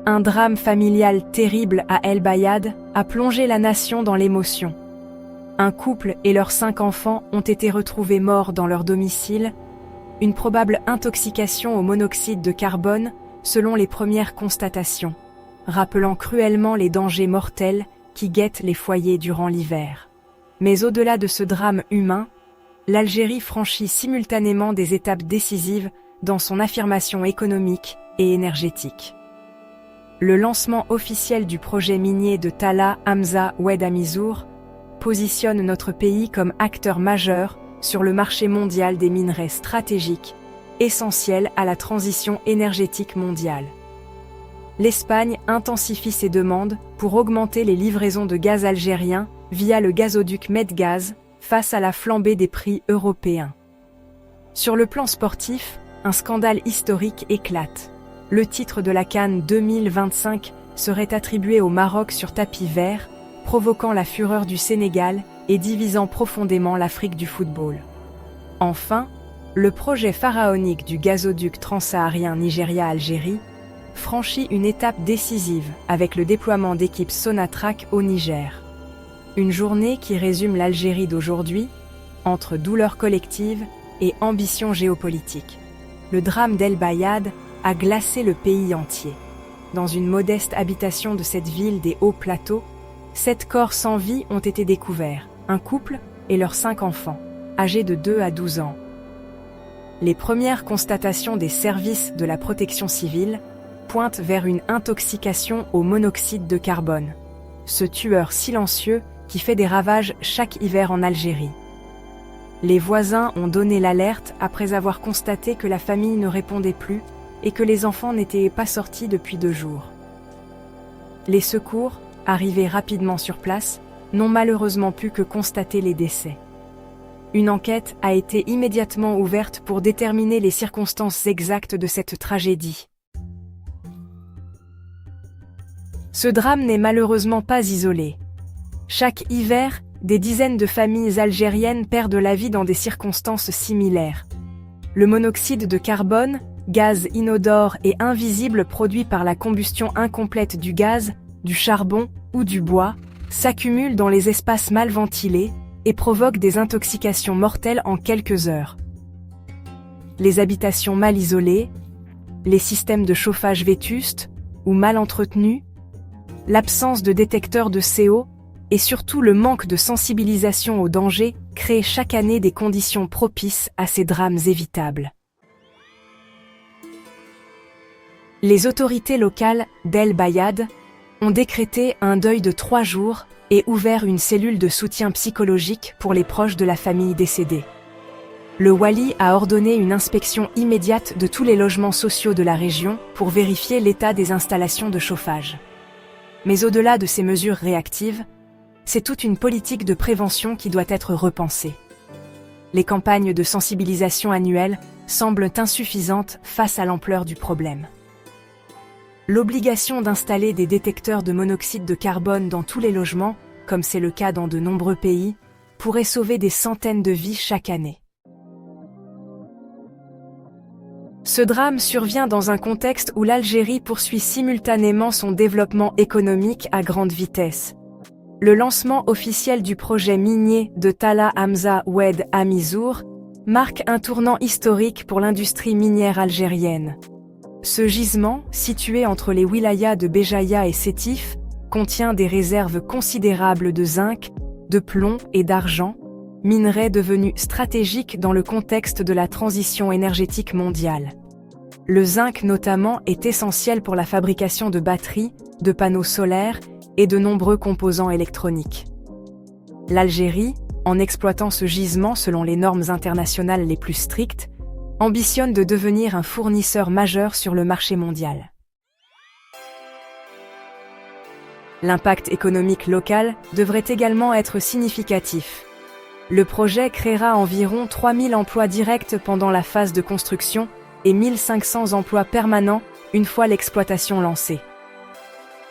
Un drame familial terrible à El Bayad a plongé la nation dans l'émotion. Un couple et leurs 5 enfants ont été retrouvés morts dans leur domicile, une probable intoxication au monoxyde de carbone selon les premières constatations, rappelant cruellement les dangers mortels qui guettent les foyers durant l'hiver. Mais au-delà de ce drame humain, l'Algérie franchit simultanément des étapes décisives dans son affirmation économique et énergétique. Le lancement officiel du projet minier de Talla Hamza Oued Amizour positionne notre pays comme acteur majeur sur le marché mondial des minerais stratégiques, essentiels à la transition énergétique mondiale. L'Espagne intensifie ses demandes pour augmenter les livraisons de gaz algérien via le gazoduc Medgaz face à la flambée des prix européens. Sur le plan sportif, un scandale historique éclate. Le titre de la CAN 2025 serait attribué au Maroc sur tapis vert, provoquant la fureur du Sénégal et divisant profondément l'Afrique du football. Enfin, le projet pharaonique du gazoduc transsaharien Nigeria-Algérie franchit une étape décisive avec le déploiement d'équipes Sonatrach au Niger. Une journée qui résume l'Algérie d'aujourd'hui, entre douleur collective et ambition géopolitique. Le drame d'El Bayad a glacé le pays entier. Dans une modeste habitation de cette ville des hauts plateaux, 7 corps sans vie ont été découverts, un couple et leurs 5 enfants, âgés de 2 à 12 ans. Les premières constatations des services de la protection civile pointent vers une intoxication au monoxyde de carbone, ce tueur silencieux qui fait des ravages chaque hiver en Algérie. Les voisins ont donné l'alerte après avoir constaté que la famille ne répondait plus et que les enfants n'étaient pas sortis depuis 2 jours. Les secours, arrivés rapidement sur place, n'ont malheureusement pu que constater les décès. Une enquête a été immédiatement ouverte pour déterminer les circonstances exactes de cette tragédie. Ce drame n'est malheureusement pas isolé. Chaque hiver, des dizaines de familles algériennes perdent la vie dans des circonstances similaires. Le monoxyde de carbone, gaz inodore et invisible produit par la combustion incomplète du gaz, du charbon ou du bois, s'accumule dans les espaces mal ventilés et provoque des intoxications mortelles en quelques heures. Les habitations mal isolées, les systèmes de chauffage vétustes ou mal entretenus, l'absence de détecteurs de CO et surtout le manque de sensibilisation aux dangers créent chaque année des conditions propices à ces drames évitables. Les autorités locales d'El Bayad ont décrété un deuil de 3 jours et ouvert une cellule de soutien psychologique pour les proches de la famille décédée. Le Wali a ordonné une inspection immédiate de tous les logements sociaux de la région pour vérifier l'état des installations de chauffage. Mais au-delà de ces mesures réactives, c'est toute une politique de prévention qui doit être repensée. Les campagnes de sensibilisation annuelles semblent insuffisantes face à l'ampleur du problème. L'obligation d'installer des détecteurs de monoxyde de carbone dans tous les logements, comme c'est le cas dans de nombreux pays, pourrait sauver des centaines de vies chaque année. Ce drame survient dans un contexte où l'Algérie poursuit simultanément son développement économique à grande vitesse. Le lancement officiel du projet minier de Talla Hamza Oued Amizour marque un tournant historique pour l'industrie minière algérienne. Ce gisement, situé entre les wilayas de Béjaïa et Sétif, contient des réserves considérables de zinc, de plomb et d'argent, minerais devenus stratégiques dans le contexte de la transition énergétique mondiale. Le zinc notamment est essentiel pour la fabrication de batteries, de panneaux solaires et de nombreux composants électroniques. L'Algérie, en exploitant ce gisement selon les normes internationales les plus strictes, ambitionne de devenir un fournisseur majeur sur le marché mondial. L'impact économique local devrait également être significatif. Le projet créera environ 3000 emplois directs pendant la phase de construction et 1500 emplois permanents une fois l'exploitation lancée.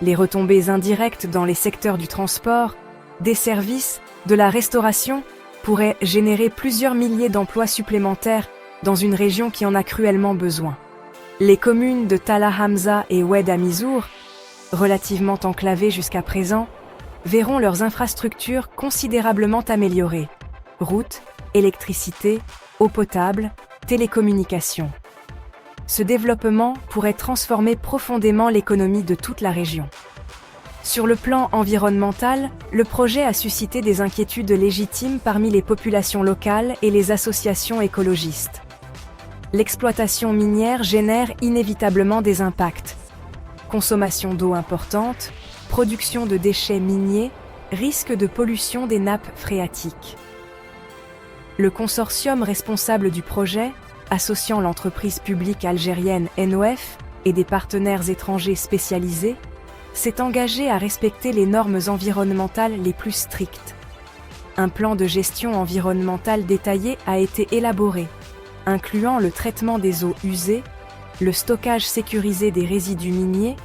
Les retombées indirectes dans les secteurs du transport, des services, de la restauration pourraient générer plusieurs milliers d'emplois supplémentaires dans une région qui en a cruellement besoin. Les communes de Talla Hamza et Oued Amizour relativement enclavées jusqu'à présent, verront leurs infrastructures considérablement améliorées. Routes, électricité, eau potable, télécommunications. Ce développement pourrait transformer profondément l'économie de toute la région. Sur le plan environnemental, le projet a suscité des inquiétudes légitimes parmi les populations locales et les associations écologistes. L'exploitation minière génère inévitablement des impacts. Consommation d'eau importante, production de déchets miniers, risque de pollution des nappes phréatiques. Le consortium responsable du projet, associant l'entreprise publique algérienne NOF et des partenaires étrangers spécialisés, s'est engagé à respecter les normes environnementales les plus strictes. Un plan de gestion environnementale détaillé a été élaboré, incluant le traitement des eaux usées, le stockage sécurisé des résidus miniers,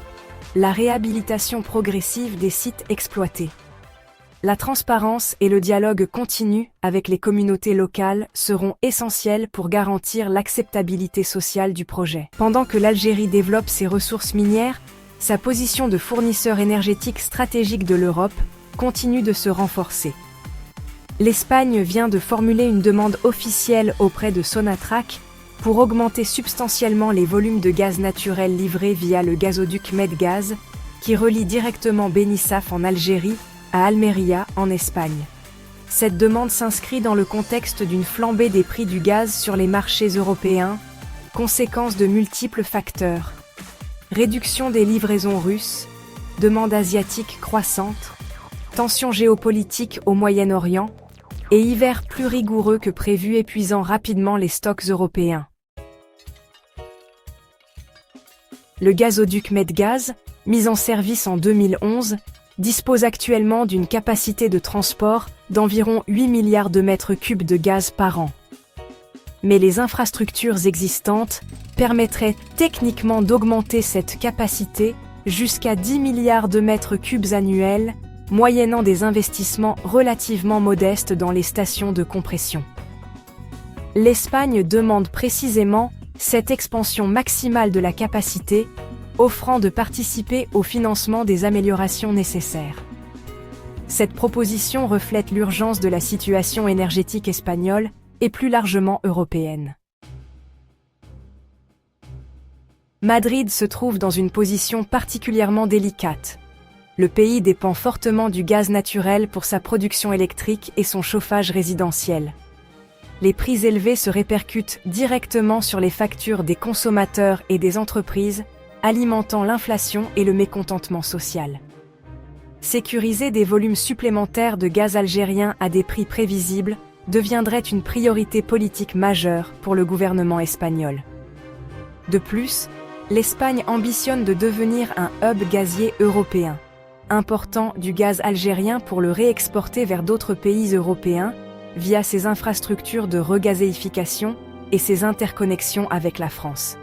la réhabilitation progressive des sites exploités. La transparence et le dialogue continu avec les communautés locales seront essentiels pour garantir l'acceptabilité sociale du projet. Pendant que l'Algérie développe ses ressources minières, sa position de fournisseur énergétique stratégique de l'Europe continue de se renforcer. L'Espagne vient de formuler une demande officielle auprès de Sonatrach pour augmenter substantiellement les volumes de gaz naturel livrés via le gazoduc Medgaz, qui relie directement Benissaf en Algérie à Almeria en Espagne. Cette demande s'inscrit dans le contexte d'une flambée des prix du gaz sur les marchés européens, conséquence de multiples facteurs. Réduction des livraisons russes, demande asiatique croissante, tensions géopolitiques au Moyen-Orient et hiver plus rigoureux que prévu épuisant rapidement les stocks européens. Le gazoduc Medgaz, mis en service en 2011, dispose actuellement d'une capacité de transport d'environ 8 milliards de mètres cubes de gaz par an. Mais les infrastructures existantes permettraient techniquement d'augmenter cette capacité jusqu'à 10 milliards de mètres cubes annuels, moyennant des investissements relativement modestes dans les stations de compression. L'Espagne demande précisément cette expansion maximale de la capacité, offrant de participer au financement des améliorations nécessaires. Cette proposition reflète l'urgence de la situation énergétique espagnole et plus largement européenne. Madrid se trouve dans une position particulièrement délicate. Le pays dépend fortement du gaz naturel pour sa production électrique et son chauffage résidentiel. Les prix élevés se répercutent directement sur les factures des consommateurs et des entreprises, alimentant l'inflation et le mécontentement social. Sécuriser des volumes supplémentaires de gaz algérien à des prix prévisibles deviendrait une priorité politique majeure pour le gouvernement espagnol. De plus, l'Espagne ambitionne de devenir un hub gazier européen, important du gaz algérien pour le réexporter vers d'autres pays européens via ses infrastructures de regazéification et ses interconnexions avec la France.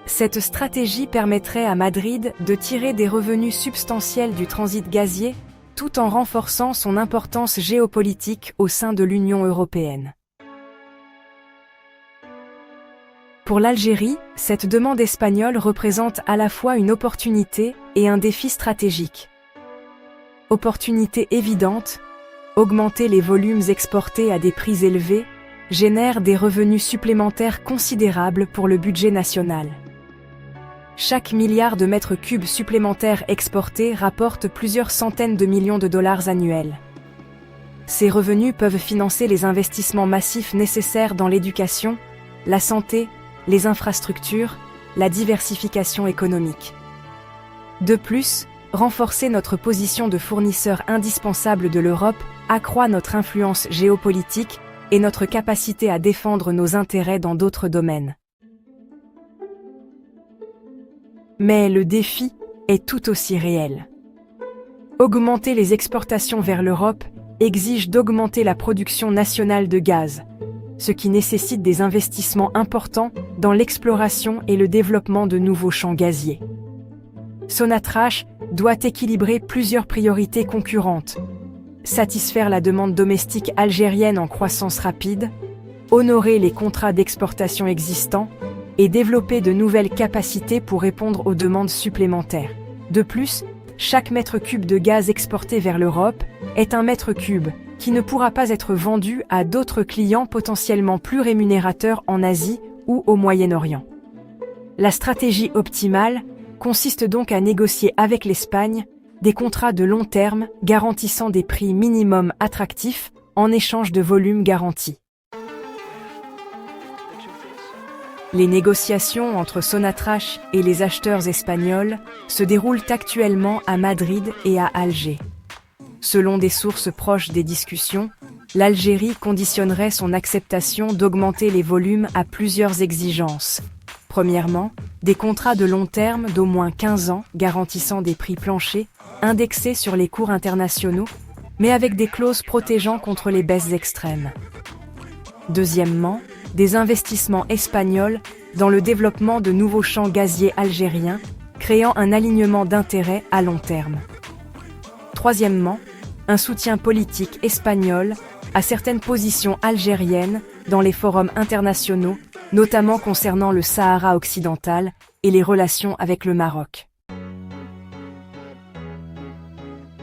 Cette stratégie permettrait à Madrid de tirer des revenus substantiels du transit gazier tout en renforçant son importance géopolitique au sein de l'Union européenne. Pour l'Algérie, cette demande espagnole représente à la fois une opportunité et un défi stratégique. Opportunité évidente, augmenter les volumes exportés à des prix élevés génère des revenus supplémentaires considérables pour le budget national. Chaque milliard de mètres cubes supplémentaires exportés rapporte plusieurs centaines de millions de dollars annuels. Ces revenus peuvent financer les investissements massifs nécessaires dans l'éducation, la santé, les infrastructures, la diversification économique. De plus, renforcer notre position de fournisseur indispensable de l'Europe accroît notre influence géopolitique et notre capacité à défendre nos intérêts dans d'autres domaines. Mais le défi est tout aussi réel. Augmenter les exportations vers l'Europe exige d'augmenter la production nationale de gaz, ce qui nécessite des investissements importants dans l'exploration et le développement de nouveaux champs gaziers. Sonatrach doit équilibrer plusieurs priorités concurrentes: satisfaire la demande domestique algérienne en croissance rapide, honorer les contrats d'exportation existants et développer de nouvelles capacités pour répondre aux demandes supplémentaires. De plus, chaque mètre cube de gaz exporté vers l'Europe est un mètre cube qui ne pourra pas être vendu à d'autres clients potentiellement plus rémunérateurs en Asie ou au Moyen-Orient. La stratégie optimale consiste donc à négocier avec l'Espagne des contrats de long terme garantissant des prix minimums attractifs en échange de volumes garantis. Les négociations entre Sonatrach et les acheteurs espagnols se déroulent actuellement à Madrid et à Alger. Selon des sources proches des discussions, l'Algérie conditionnerait son acceptation d'augmenter les volumes à plusieurs exigences. Premièrement, des contrats de long terme d'au moins 15 ans garantissant des prix planchers, indexés sur les cours internationaux, mais avec des clauses protégeant contre les baisses extrêmes. Deuxièmement, des investissements espagnols dans le développement de nouveaux champs gaziers algériens, créant un alignement d'intérêts à long terme. Troisièmement, un soutien politique espagnol à certaines positions algériennes dans les forums internationaux, notamment concernant le Sahara occidental et les relations avec le Maroc.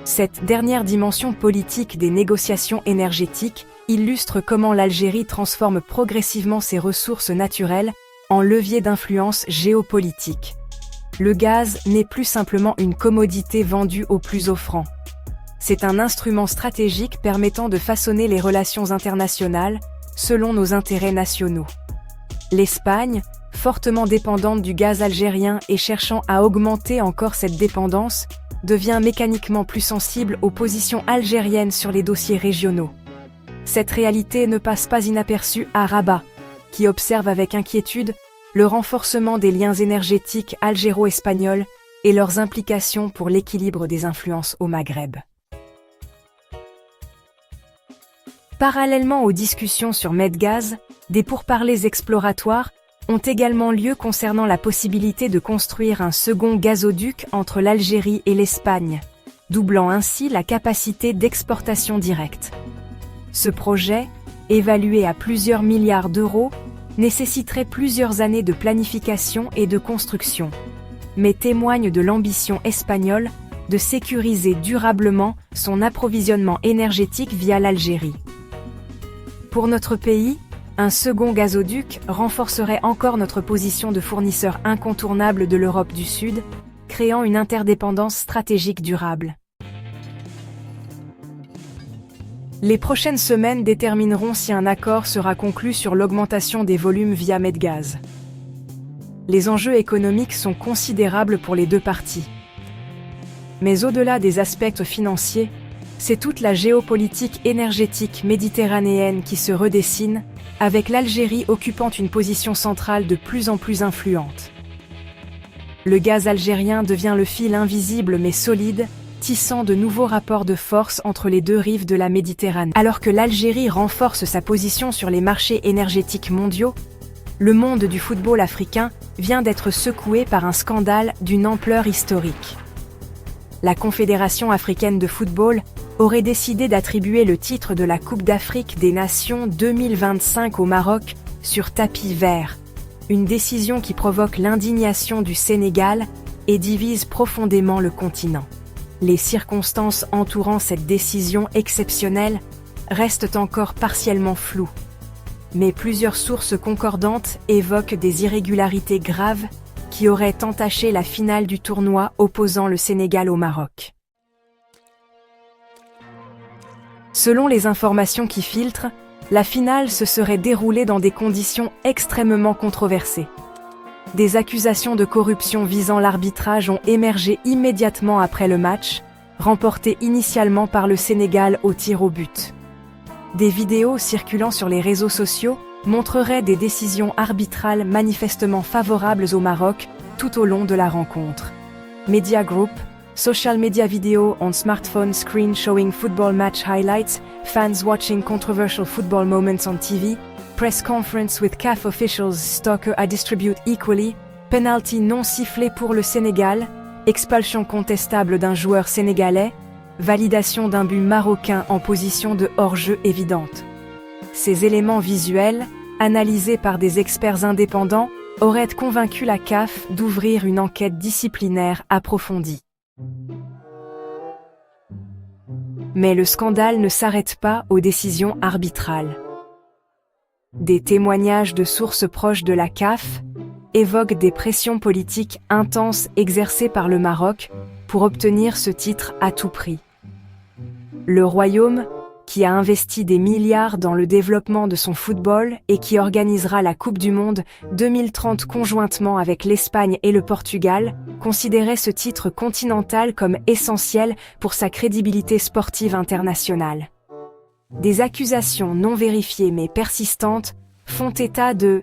Cette dernière dimension politique des négociations énergétiques illustre comment l'Algérie transforme progressivement ses ressources naturelles en levier d'influence géopolitique. Le gaz n'est plus simplement une commodité vendue au plus offrant. C'est un instrument stratégique permettant de façonner les relations internationales selon nos intérêts nationaux. L'Espagne, fortement dépendante du gaz algérien et cherchant à augmenter encore cette dépendance, devient mécaniquement plus sensible aux positions algériennes sur les dossiers régionaux. Cette réalité ne passe pas inaperçue à Rabat, qui observe avec inquiétude le renforcement des liens énergétiques algéro-espagnols et leurs implications pour l'équilibre des influences au Maghreb. Parallèlement aux discussions sur Medgaz, des pourparlers exploratoires ont également lieu concernant la possibilité de construire un second gazoduc entre l'Algérie et l'Espagne, doublant ainsi la capacité d'exportation directe. Ce projet, évalué à plusieurs milliards d'euros, nécessiterait plusieurs années de planification et de construction, mais témoigne de l'ambition espagnole de sécuriser durablement son approvisionnement énergétique via l'Algérie. Pour notre pays, un second gazoduc renforcerait encore notre position de fournisseur incontournable de l'Europe du Sud, créant une interdépendance stratégique durable. Les prochaines semaines détermineront si un accord sera conclu sur l'augmentation des volumes via Medgaz. Les enjeux économiques sont considérables pour les deux parties. Mais au-delà des aspects financiers, c'est toute la géopolitique énergétique méditerranéenne qui se redessine, avec l'Algérie occupant une position centrale de plus en plus influente. Le gaz algérien devient le fil invisible mais solide, tissant de nouveaux rapports de force entre les deux rives de la Méditerranée. Alors que l'Algérie renforce sa position sur les marchés énergétiques mondiaux, le monde du football africain vient d'être secoué par un scandale d'une ampleur historique. La Confédération africaine de football aurait décidé d'attribuer le titre de la Coupe d'Afrique des Nations 2025 au Maroc sur tapis vert, une décision qui provoque l'indignation du Sénégal et divise profondément le continent. Les circonstances entourant cette décision exceptionnelle restent encore partiellement floues, mais plusieurs sources concordantes évoquent des irrégularités graves qui auraient entaché la finale du tournoi opposant le Sénégal au Maroc. Selon les informations qui filtrent, la finale se serait déroulée dans des conditions extrêmement controversées. Des accusations de corruption visant l'arbitrage ont émergé immédiatement après le match, remporté initialement par le Sénégal au tir au but. Des vidéos circulant sur les réseaux sociaux montreraient des décisions arbitrales manifestement favorables au Maroc tout au long de la rencontre. Media Group, social media video on smartphone screen showing football match highlights, fans watching controversial football moments on TV, press conference with CAF officials Stalker à distribute equally, penalty non sifflé pour le Sénégal, expulsion contestable d'un joueur sénégalais, validation d'un but marocain en position de hors-jeu évidente. Ces éléments visuels, analysés par des experts indépendants, auraient convaincu la CAF d'ouvrir une enquête disciplinaire approfondie. Mais le scandale ne s'arrête pas aux décisions arbitrales. Des témoignages de sources proches de la CAF évoquent des pressions politiques intenses exercées par le Maroc pour obtenir ce titre à tout prix. Le Royaume, qui a investi des milliards dans le développement de son football et qui organisera la Coupe du Monde 2030 conjointement avec l'Espagne et le Portugal, considérait ce titre continental comme essentiel pour sa crédibilité sportive internationale. Des accusations non vérifiées mais persistantes font état de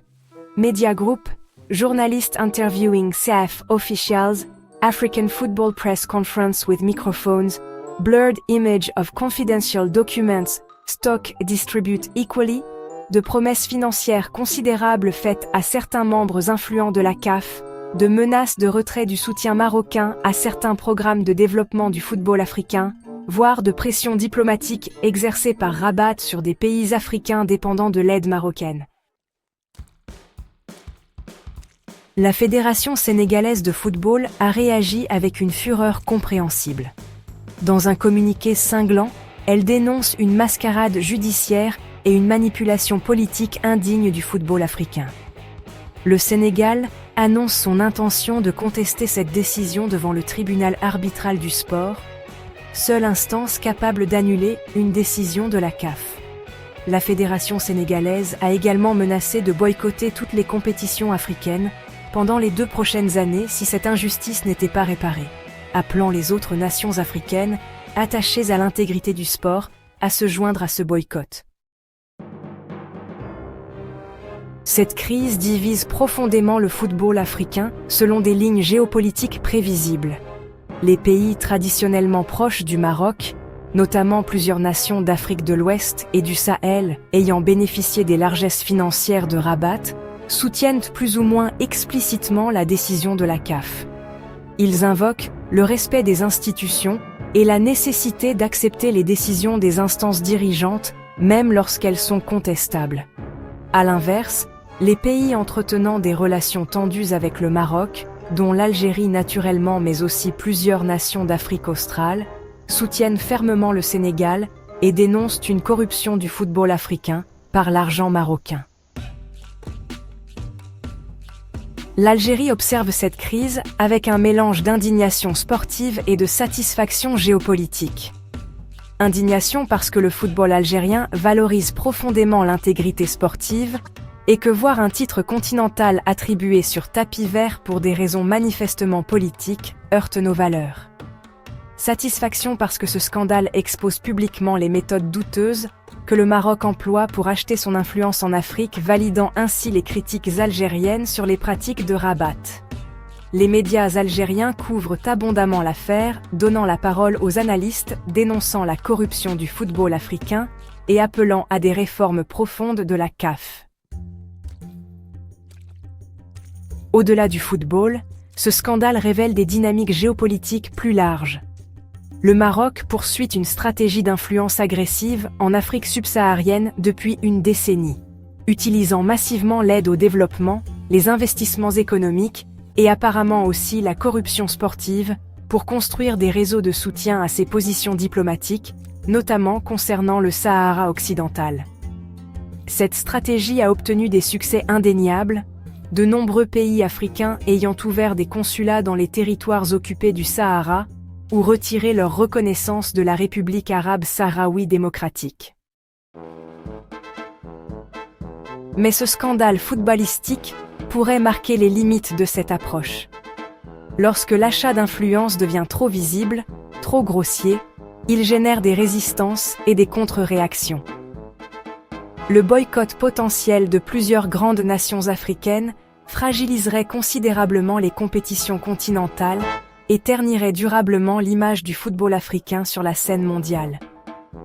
Media Group, Journalists Interviewing CAF Officials, African Football Press Conference with Microphones, Blurred Image of Confidential Documents, Stock Distribute Equally, de promesses financières considérables faites à certains membres influents de la CAF, de menaces de retrait du soutien marocain à certains programmes de développement du football africain, voire de pressions diplomatiques exercées par Rabat sur des pays africains dépendant de l'aide marocaine. La Fédération sénégalaise de football a réagi avec une fureur compréhensible. Dans un communiqué cinglant, elle dénonce une mascarade judiciaire et une manipulation politique indigne du football africain. Le Sénégal annonce son intention de contester cette décision devant le tribunal arbitral du sport, seule instance capable d'annuler une décision de la CAF. La Fédération sénégalaise a également menacé de boycotter toutes les compétitions africaines pendant les 2 prochaines années si cette injustice n'était pas réparée, appelant les autres nations africaines, attachées à l'intégrité du sport, à se joindre à ce boycott. Cette crise divise profondément le football africain selon des lignes géopolitiques prévisibles. Les pays traditionnellement proches du Maroc, notamment plusieurs nations d'Afrique de l'Ouest et du Sahel ayant bénéficié des largesses financières de Rabat, soutiennent plus ou moins explicitement la décision de la CAF. Ils invoquent le respect des institutions et la nécessité d'accepter les décisions des instances dirigeantes, même lorsqu'elles sont contestables. À l'inverse, les pays entretenant des relations tendues avec le Maroc, dont l'Algérie naturellement mais aussi plusieurs nations d'Afrique australe, soutiennent fermement le Sénégal et dénoncent une corruption du football africain par l'argent marocain. L'Algérie observe cette crise avec un mélange d'indignation sportive et de satisfaction géopolitique. Indignation parce que le football algérien valorise profondément l'intégrité sportive et que voir un titre continental attribué sur tapis vert pour des raisons manifestement politiques heurte nos valeurs. Satisfaction parce que ce scandale expose publiquement les méthodes douteuses que le Maroc emploie pour acheter son influence en Afrique, validant ainsi les critiques algériennes sur les pratiques de Rabat. Les médias algériens couvrent abondamment l'affaire, donnant la parole aux analystes dénonçant la corruption du football africain et appelant à des réformes profondes de la CAF. Au-delà du football, ce scandale révèle des dynamiques géopolitiques plus larges. Le Maroc poursuit une stratégie d'influence agressive en Afrique subsaharienne depuis une décennie, utilisant massivement l'aide au développement, les investissements économiques et apparemment aussi la corruption sportive pour construire des réseaux de soutien à ses positions diplomatiques, notamment concernant le Sahara occidental. Cette stratégie a obtenu des succès indéniables, de nombreux pays africains ayant ouvert des consulats dans les territoires occupés du Sahara ou retiré leur reconnaissance de la République arabe sahraoui démocratique. Mais ce scandale footballistique pourrait marquer les limites de cette approche. Lorsque l'achat d'influence devient trop visible, trop grossier, il génère des résistances et des contre-réactions. Le boycott potentiel de plusieurs grandes nations africaines fragiliserait considérablement les compétitions continentales et ternirait durablement l'image du football africain sur la scène mondiale.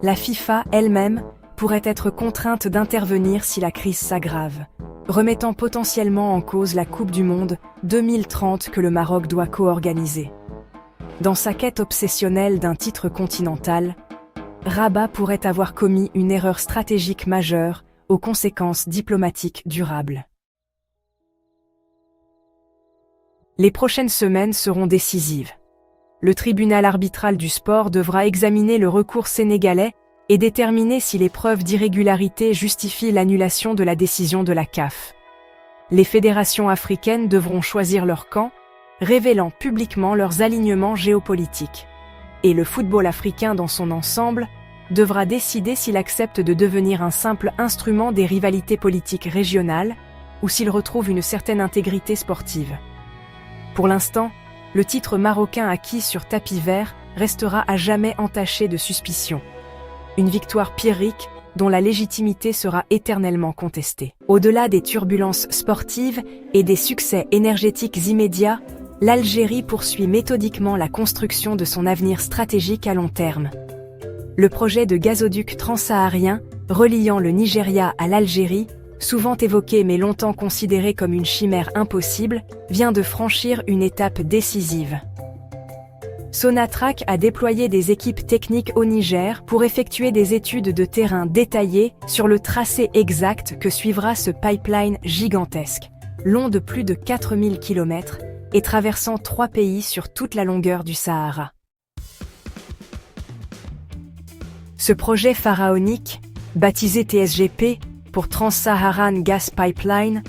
La FIFA elle-même pourrait être contrainte d'intervenir si la crise s'aggrave, remettant potentiellement en cause la Coupe du Monde 2030 que le Maroc doit co-organiser. Dans sa quête obsessionnelle d'un titre continental, Rabat pourrait avoir commis une erreur stratégique majeure aux conséquences diplomatiques durables. Les prochaines semaines seront décisives. le tribunal arbitral du sport devra examiner le recours sénégalais et déterminer si les preuves d'irrégularité justifient l'annulation de la décision de la CAF. Les fédérations africaines devront choisir leur camp, révélant publiquement leurs alignements géopolitiques. Et le football africain dans son ensemble devra décider s'il accepte de devenir un simple instrument des rivalités politiques régionales ou s'il retrouve une certaine intégrité sportive. Pour l'instant, le titre marocain acquis sur tapis vert restera à jamais entaché de suspicion. Une victoire pyrrhique dont la légitimité sera éternellement contestée. Au-delà des turbulences sportives et des succès énergétiques immédiats, l'Algérie poursuit méthodiquement la construction de son avenir stratégique à long terme. Le projet de gazoduc transsaharien, reliant le Nigeria à l'Algérie, souvent évoqué mais longtemps considéré comme une chimère impossible, vient de franchir une étape décisive. Sonatrach a déployé des équipes techniques au Niger pour effectuer des études de terrain détaillées sur le tracé exact que suivra ce pipeline gigantesque, long de plus de 4000 km et traversant 3 pays sur toute la longueur du Sahara. Ce projet pharaonique, baptisé TSGP pour Trans-Saharan Gas Pipeline,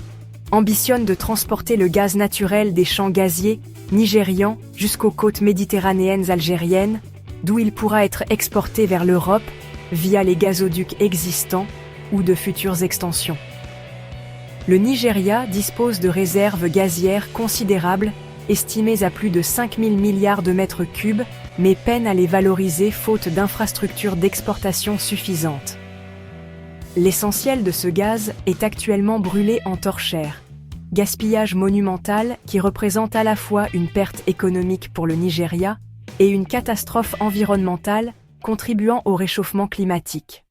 ambitionne de transporter le gaz naturel des champs gaziers nigérians jusqu'aux côtes méditerranéennes algériennes, d'où il pourra être exporté vers l'Europe via les gazoducs existants ou de futures extensions. Le Nigeria dispose de réserves gazières considérables, estimées à plus de 5000 milliards de mètres cubes, mais peine à les valoriser faute d'infrastructures d'exportation suffisantes. L'essentiel de ce gaz est actuellement brûlé en torchère, gaspillage monumental qui représente à la fois une perte économique pour le Nigeria et une catastrophe environnementale contribuant au réchauffement climatique.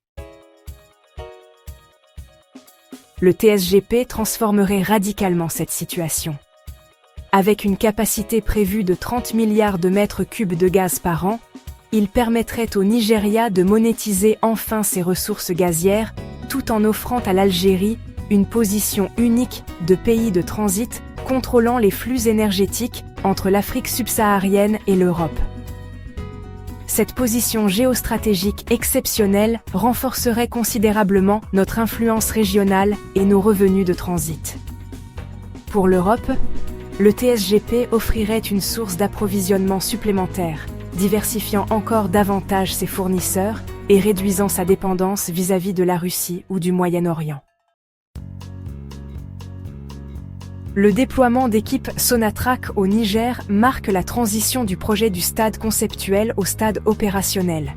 Le TSGP transformerait radicalement cette situation. Avec une capacité prévue de 30 milliards de mètres cubes de gaz par an, il permettrait au Nigeria de monétiser enfin ses ressources gazières tout en offrant à l'Algérie une position unique de pays de transit contrôlant les flux énergétiques entre l'Afrique subsaharienne et l'Europe. Cette position géostratégique exceptionnelle renforcerait considérablement notre influence régionale et nos revenus de transit. Pour l'Europe, le TSGP offrirait une source d'approvisionnement supplémentaire, diversifiant encore davantage ses fournisseurs et réduisant sa dépendance vis-à-vis de la Russie ou du Moyen-Orient. Le déploiement d'équipes Sonatrach au Niger marque la transition du projet du stade conceptuel au stade opérationnel.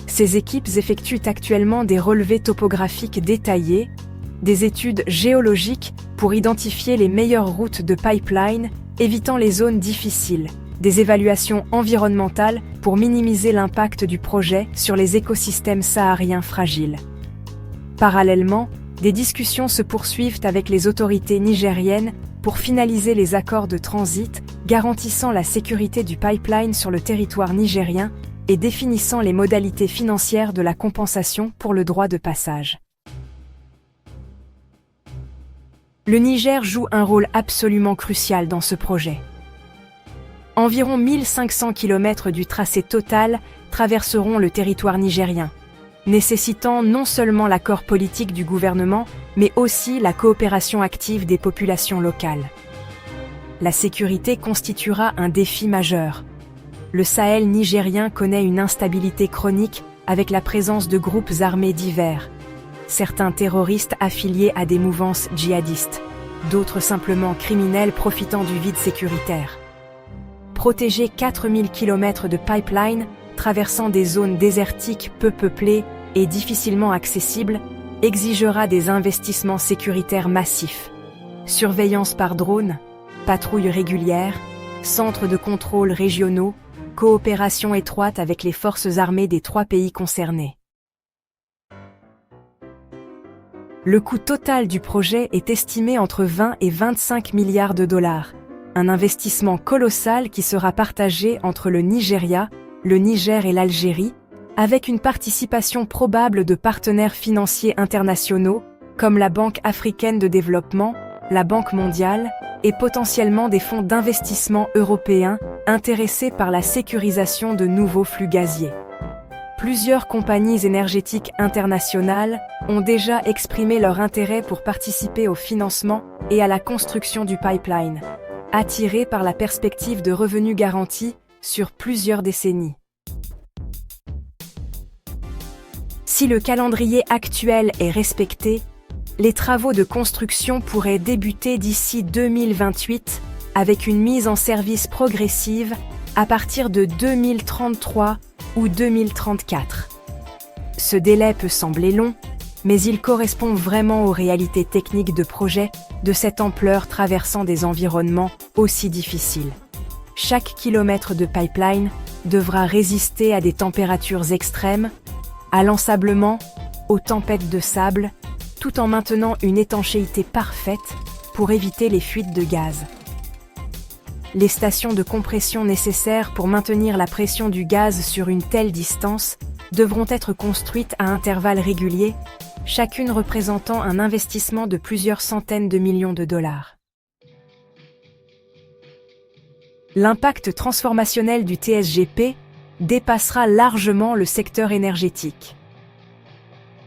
Ces équipes effectuent actuellement des relevés topographiques détaillés, des études géologiques pour identifier les meilleures routes de pipeline, évitant les zones difficiles, des évaluations environnementales pour minimiser l'impact du projet sur les écosystèmes sahariens fragiles. Parallèlement, des discussions se poursuivent avec les autorités nigériennes pour finaliser les accords de transit, garantissant la sécurité du pipeline sur le territoire nigérien et définissant les modalités financières de la compensation pour le droit de passage. Le Niger joue un rôle absolument crucial dans ce projet. Environ 1500 km du tracé total traverseront le territoire nigérien, nécessitant non seulement l'accord politique du gouvernement, mais aussi la coopération active des populations locales. La sécurité constituera un défi majeur. Le Sahel nigérien connaît une instabilité chronique avec la présence de groupes armés divers. Certains terroristes affiliés à des mouvances djihadistes, d'autres simplement criminels profitant du vide sécuritaire. Protéger 4000 km de pipeline traversant des zones désertiques peu peuplées et difficilement accessibles exigera des investissements sécuritaires massifs. Surveillance par drone, patrouilles régulières, centres de contrôle régionaux, coopération étroite avec les forces armées des 3 pays concernés. Le coût total du projet est estimé entre 20 et 25 milliards de dollars, un investissement colossal qui sera partagé entre le Nigeria, le Niger et l'Algérie, avec une participation probable de partenaires financiers internationaux comme la Banque africaine de développement la Banque mondiale et potentiellement des fonds d'investissement européens intéressés par la sécurisation de nouveaux flux gaziers. Plusieurs compagnies énergétiques internationales ont déjà exprimé leur intérêt pour participer au financement et à la construction du pipeline, attirées par la perspective de revenus garantis sur plusieurs décennies. Si le calendrier actuel est respecté, les travaux de construction pourraient débuter d'ici 2028 avec une mise en service progressive à partir de 2033 ou 2034. Ce délai peut sembler long, mais il correspond vraiment aux réalités techniques de projets de cette ampleur traversant des environnements aussi difficiles. Chaque kilomètre de pipeline devra résister à des températures extrêmes, à l'ensablement, aux tempêtes de sable, tout en maintenant une étanchéité parfaite pour éviter les fuites de gaz. Les stations de compression nécessaires pour maintenir la pression du gaz sur une telle distance devront être construites à intervalles réguliers, chacune représentant un investissement de plusieurs centaines de millions de dollars. L'impact transformationnel du TSGP dépassera largement le secteur énergétique.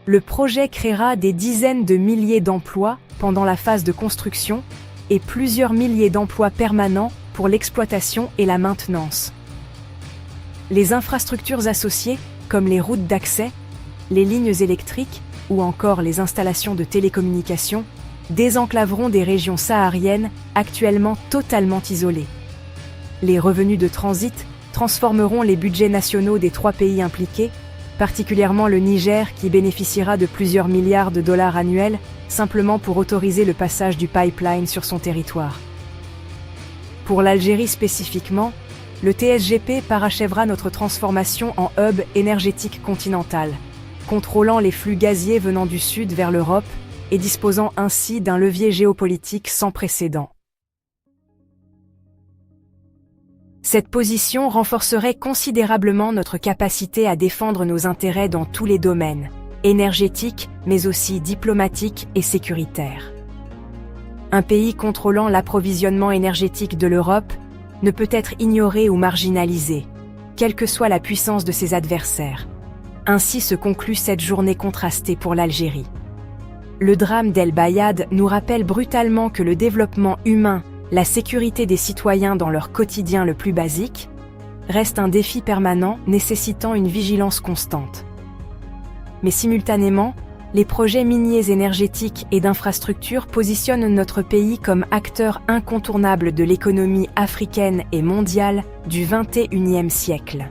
Le projet créera des dizaines de milliers d'emplois pendant la phase de construction et plusieurs milliers d'emplois permanents pour l'exploitation et la maintenance. Les infrastructures associées, comme les routes d'accès, les lignes électriques ou encore les installations de télécommunications, désenclaveront des régions sahariennes actuellement totalement isolées. Les revenus de transit transformeront les budgets nationaux des 3 pays impliqués, particulièrement le Niger qui bénéficiera de plusieurs milliards de dollars annuels simplement pour autoriser le passage du pipeline sur son territoire. Pour l'Algérie spécifiquement, le TSGP parachèvera notre transformation en hub énergétique continental, contrôlant les flux gaziers venant du sud vers l'Europe et disposant ainsi d'un levier géopolitique sans précédent. Cette position renforcerait considérablement notre capacité à défendre nos intérêts dans tous les domaines, énergétiques, mais aussi diplomatiques et sécuritaires. Un pays contrôlant l'approvisionnement énergétique de l'Europe ne peut être ignoré ou marginalisé, quelle que soit la puissance de ses adversaires. Ainsi se conclut cette journée contrastée pour l'Algérie. Le drame d'El Bayad nous rappelle brutalement que le développement humain, la sécurité des citoyens dans leur quotidien le plus basique, reste un défi permanent nécessitant une vigilance constante. Mais simultanément, les projets miniers énergétiques et d'infrastructures positionnent notre pays comme acteur incontournable de l'économie africaine et mondiale du XXIe siècle.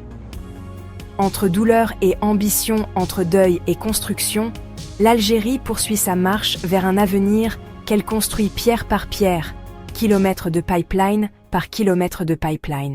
Entre douleur et ambition, entre deuil et construction, l'Algérie poursuit sa marche vers un avenir qu'elle construit pierre par pierre, kilomètre de pipeline par kilomètre de pipeline.